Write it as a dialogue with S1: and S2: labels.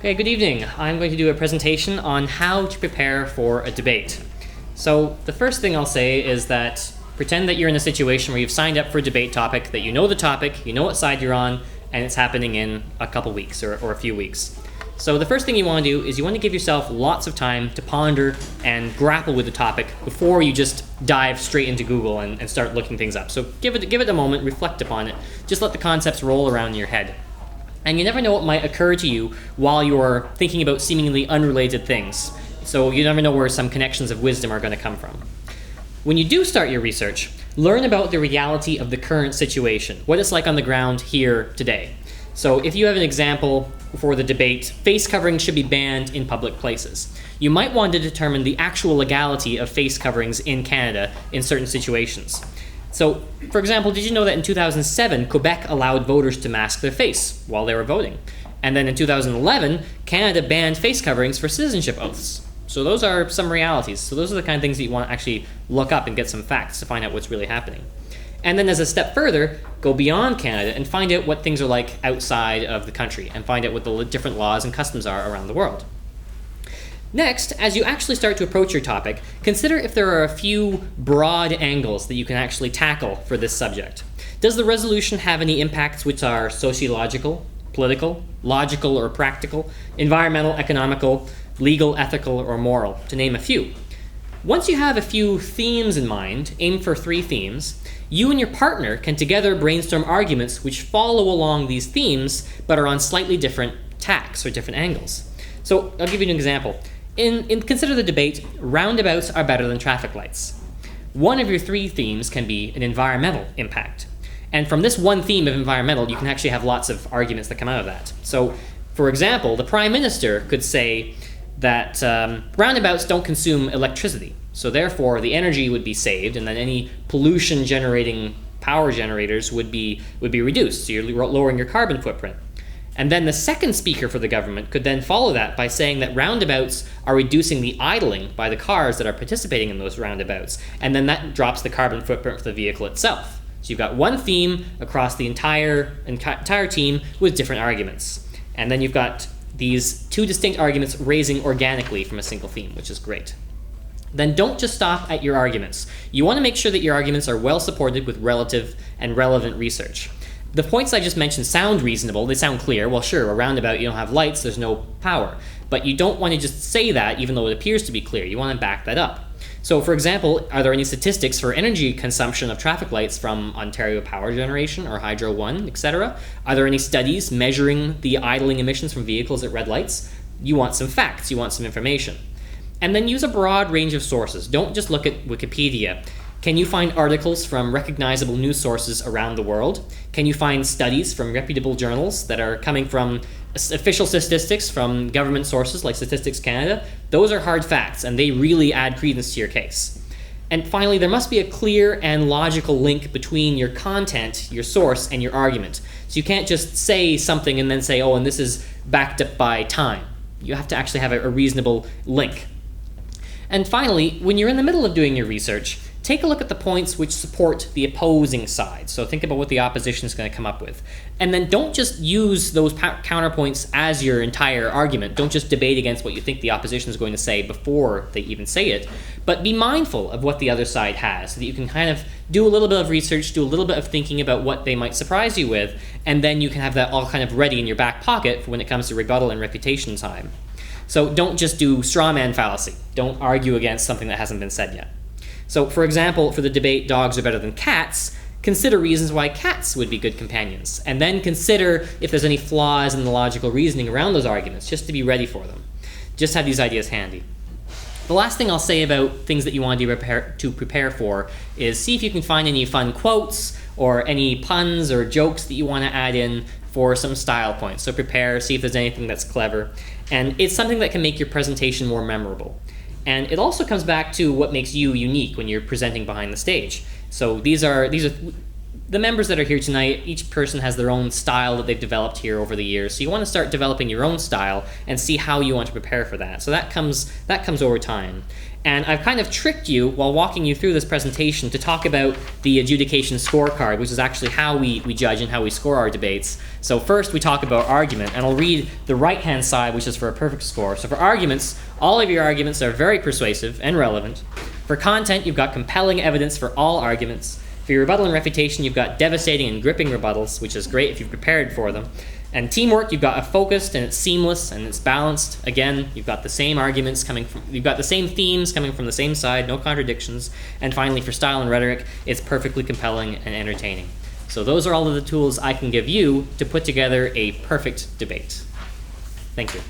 S1: Okay, good evening. I'm going to do a presentation on how to prepare for a debate. So the first thing I'll say is that pretend that you're in a situation where you've signed up for a debate topic, that you know the topic, you know what side you're on, and it's happening in a couple weeks or a few weeks. So the first thing you want to do is you want to give yourself lots of time to ponder and grapple with the topic before you just dive straight into Google and start looking things up. So give it a moment, reflect upon it, just let the concepts roll around in your head. And you never know what might occur to you while you're thinking about seemingly unrelated things. So you never know where some connections of wisdom are going to come from. When you do start your research, learn about the reality of the current situation, what it's like on the ground here today. So if you have an example for the debate, face coverings should be banned in public places. You might want to determine the actual legality of face coverings in Canada in certain situations. So, for example, did you know that in 2007, Quebec allowed voters to mask their face while they were voting? And then in 2011, Canada banned face coverings for citizenship oaths. So those are some realities. So those are the kind of things that you want to actually look up and get some facts to find out what's really happening. And then as a step further, go beyond Canada and find out what things are like outside of the country and find out what the different laws and customs are around the world. Next, as you actually start to approach your topic, consider if there are a few broad angles that you can actually tackle for this subject. Does the resolution have any impacts which are sociological, political, logical or practical, environmental, economical, legal, ethical, or moral, to name a few? Once you have a few themes in mind, aim for 3 themes, you and your partner can together brainstorm arguments which follow along these themes but are on slightly different tacks or different angles. So I'll give you an example. Consider the debate, roundabouts are better than traffic lights. One of your 3 themes can be an environmental impact. And from this one theme of environmental, you can actually have lots of arguments that come out of that. So, for example, the Prime Minister could say that roundabouts don't consume electricity, so therefore the energy would be saved, and then any pollution-generating power generators would be reduced, so you're lowering your carbon footprint. And then the second speaker for the government could then follow that by saying that roundabouts are reducing the idling by the cars that are participating in those roundabouts, and then that drops the carbon footprint for the vehicle itself. So you've got one theme across the entire team with different arguments. And then you've got these 2 distinct arguments raising organically from a single theme, which is great. Then don't just stop at your arguments. You want to make sure that your arguments are well supported with relative and relevant research. The points I just mentioned sound reasonable, they sound clear. Well, sure, a roundabout, you don't have lights, there's no power. But you don't want to just say that even though it appears to be clear. You want to back that up. So, for example, are there any statistics for energy consumption of traffic lights from Ontario Power Generation or Hydro One, etc.? Are there any studies measuring the idling emissions from vehicles at red lights? You want some facts, you want some information. And then use a broad range of sources. Don't just look at Wikipedia. Can you find articles from recognizable news sources around the world? Can you find studies from reputable journals that are coming from official statistics from government sources like Statistics Canada? Those are hard facts, and they really add credence to your case. And finally, there must be a clear and logical link between your content, your source, and your argument. So you can't just say something and then say, oh, and this is backed up by time. You have to actually have a reasonable link. And finally, when you're in the middle of doing your research, take a look at the points which support the opposing side. So think about what the opposition is going to come up with. And then don't just use those counterpoints as your entire argument. Don't just debate against what you think the opposition is going to say before they even say it. But be mindful of what the other side has so that you can kind of do a little bit of research, do a little bit of thinking about what they might surprise you with, and then you can have that all kind of ready in your back pocket for when it comes to rebuttal and refutation time. So don't just do straw man fallacy. Don't argue against something that hasn't been said yet. So, for example, for the debate, dogs are better than cats, consider reasons why cats would be good companions, and then consider if there's any flaws in the logical reasoning around those arguments, just to be ready for them. Just have these ideas handy. The last thing I'll say about things that you want to prepare for is see if you can find any fun quotes or any puns or jokes that you want to add in for some style points. So prepare, see if there's anything that's clever, and it's something that can make your presentation more memorable. And it also comes back to what makes you unique when you're presenting behind the stage. So these are the members that are here tonight, each person has their own style that they've developed here over the years. So you want to start developing your own style and see how you want to prepare for that. So that comes over time. And I've kind of tricked you while walking you through this presentation to talk about the adjudication scorecard, which is actually how we judge and how we score our debates. So first we talk about argument, and I'll read the right-hand side, which is for a perfect score. So for arguments, all of your arguments are very persuasive and relevant. For content, you've got compelling evidence for all arguments. For your rebuttal and refutation, you've got devastating and gripping rebuttals, which is great if you've prepared for them. And teamwork, you've got a focused and it's seamless and it's balanced. Again, you've got the same arguments you've got the same themes coming from the same side, no contradictions. And finally, for style and rhetoric, it's perfectly compelling and entertaining. So those are all of the tools I can give you to put together a perfect debate. Thank you.